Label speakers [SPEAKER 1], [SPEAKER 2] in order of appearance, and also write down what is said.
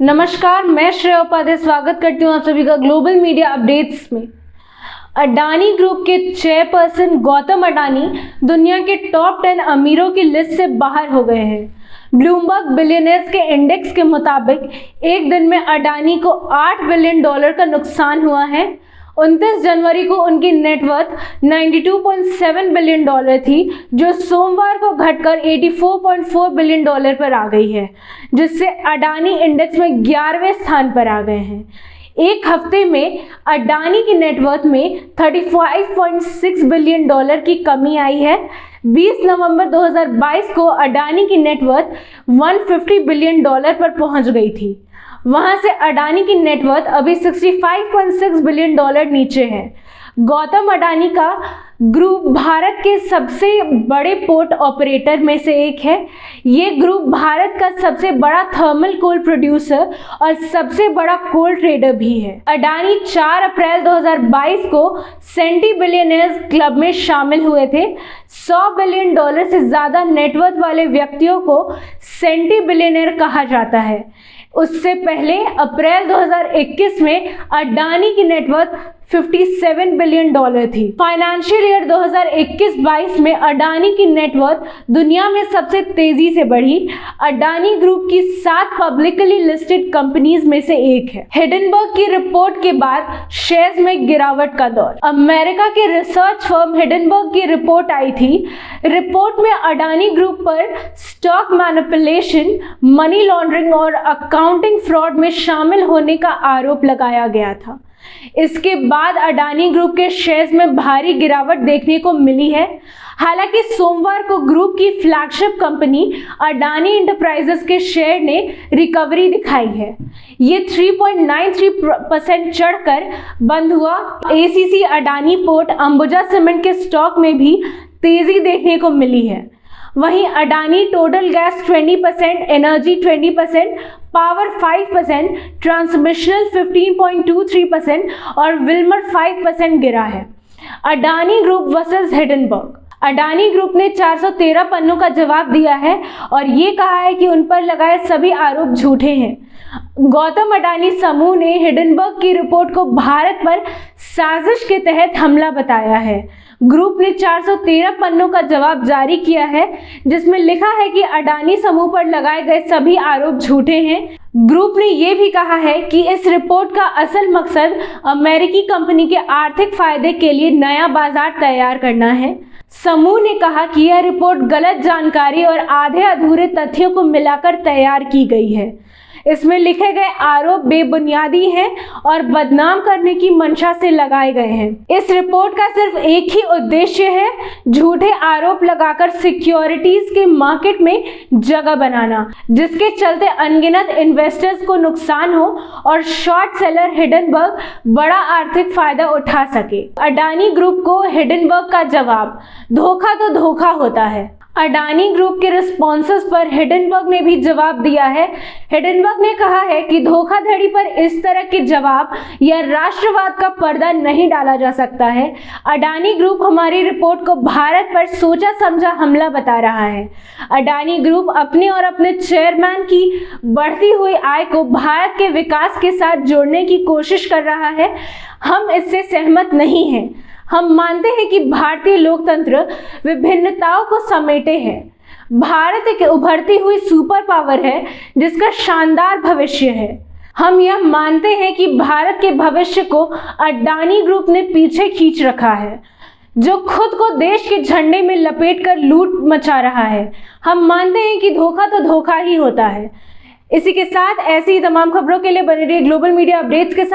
[SPEAKER 1] नमस्कार, मैं श्रेया उपाध्याय स्वागत करती हूँ आप सभी का ग्लोबल मीडिया अपडेट्स में। अडानी ग्रुप के चेयरपर्सन गौतम अडानी दुनिया के टॉप 10 अमीरों की लिस्ट से बाहर हो गए हैं। ब्लूमबर्ग बिलियनियर्स के इंडेक्स के मुताबिक एक दिन में अडानी को $8 बिलियन का नुकसान हुआ है। 29 जनवरी को उनकी नेटवर्थ 92.7 बिलियन डॉलर थी, जो सोमवार को घटकर 84.4 बिलियन डॉलर पर आ गई है, जिससे अडानी इंडेक्स में 11वें स्थान पर आ गए हैं। एक हफ्ते में अडानी की नेटवर्थ में 35.6 बिलियन डॉलर की कमी आई है। 20 नवंबर 2022 को अडानी की नेटवर्थ 150 बिलियन डॉलर पर पहुंच गई थी। वहां से अडानी की नेटवर्थ अभी 65.6 बिलियन डॉलर नीचे है। गौतम अडानी का ग्रुप भारत के सबसे बड़े पोर्ट ऑपरेटर में से एक है। ये ग्रुप भारत का सबसे बड़ा थर्मल कोल प्रोड्यूसर और सबसे बड़ा कोल ट्रेडर भी है। अडानी 4 अप्रैल 2022 को सेंटी बिलियनियर्स क्लब में शामिल हुए थे। $100 बिलियन से ज्यादा नेटवर्थ वाले व्यक्तियों को सेंटी बिलियनियर कहा जाता है। उससे पहले अप्रैल 2021 में अडानी की नेटवर्थ 57 बिलियन डॉलर थी। फाइनेंशियल ईयर 2021-22 में अडानी की नेटवर्थ दुनिया में सबसे तेजी से बढ़ी। अडानी ग्रुप की 7 पब्लिकली लिस्टेड कंपनीज में से एक है। हिडनबर्ग की रिपोर्ट के बाद शेयर्स में गिरावट का दौर। अमेरिका के रिसर्च फर्म हिडनबर्ग की रिपोर्ट आई थी। रिपोर्ट में अडानी ग्रुप पर स्टॉक मैनिपुलेशन, मनी लॉन्ड्रिंग और अकाउंटिंग फ्रॉड में शामिल होने का आरोप लगाया गया था। इसके बाद अडानी ग्रुप के शेयर्स में भारी गिरावट देखने को मिली है। हालांकि सोमवार को ग्रुप की फ्लैगशिप कंपनी अडानी एंटरप्राइजेस के शेयर ने रिकवरी दिखाई है। ये 3.93% चढ़कर बंद हुआ। ACC Adani port Ambuja cement के स्टॉक में भी तेजी देखने को मिली है। वहीं Adani total gas 20%, energy 20%, power 5%, ट्रांसमिशनल 15.23% और विल्मर 5% गिरा है। Adani group versus Hindenburg. Adani group ने 413 पन्नों का जवाब दिया है और ये कहा है कि उन पर लगाए सभी आरोप झूठे हैं। गौतम अडानी समूह ने हिडनबर्ग की रिपोर्ट को भारत पर साजिश के तहत हमला बताया है। ग्रुप ने 413 पन्नों का जवाब जारी किया है, जिसमें लिखा है कि अडानी समूह पर लगाए गए सभी आरोप झूठे हैं। ग्रुप ने यह भी कहा है कि इस रिपोर्ट का असल मकसद अमेरिकी कंपनी के आर्थिक फायदे के लिए नया बाजार तैयार करना है। समूह ने कहा कि यह रिपोर्ट गलत जानकारी और आधे अधूरे तथ्यों को मिलाकर तैयार की गई है। इसमें लिखे गए आरोप बेबुनियादी हैं और बदनाम करने की मंशा से लगाए गए हैं। इस रिपोर्ट का सिर्फ एक ही उद्देश्य है, झूठे आरोप लगाकर सिक्योरिटीज के मार्केट में जगह बनाना, जिसके चलते अनगिनत इन्वेस्टर्स को नुकसान हो और शॉर्ट सेलर हिडनबर्ग बड़ा आर्थिक फायदा उठा सके। अडानी ग्रुप को हिडनबर्ग का जवाब, धोखा तो धोखा होता है। अडानी ग्रुप के रिस्पॉन्सेस पर हिडनबर्ग ने भी जवाब दिया है। हिडनबर्ग ने कहा है कि धोखाधड़ी पर इस तरह के जवाब या राष्ट्रवाद का पर्दा नहीं डाला जा सकता है। अडानी ग्रुप हमारी रिपोर्ट को भारत पर सोचा समझा हमला बता रहा है। अडानी ग्रुप अपने और अपने चेयरमैन की बढ़ती हुई आय को भारत के विकास के साथ जोड़ने की कोशिश कर रहा है। हम इससे सहमत नहीं हैं। हम मानते हैं कि भारतीय लोकतंत्र विभिन्नताओं को समेटे है। भारत एक उभरती हुई सुपर पावर है जिसका शानदार भविष्य है। हम यह मानते हैं कि भारत के भविष्य को अडानी ग्रुप ने पीछे खींच रखा है, जो खुद को देश के झंडे में लपेटकर लूट मचा रहा है। हम मानते हैं कि धोखा तो धोखा ही होता है। इसी के साथ ऐसी ही तमाम खबरों के लिए बने रहिए ग्लोबल मीडिया अपडेट्स के साथ।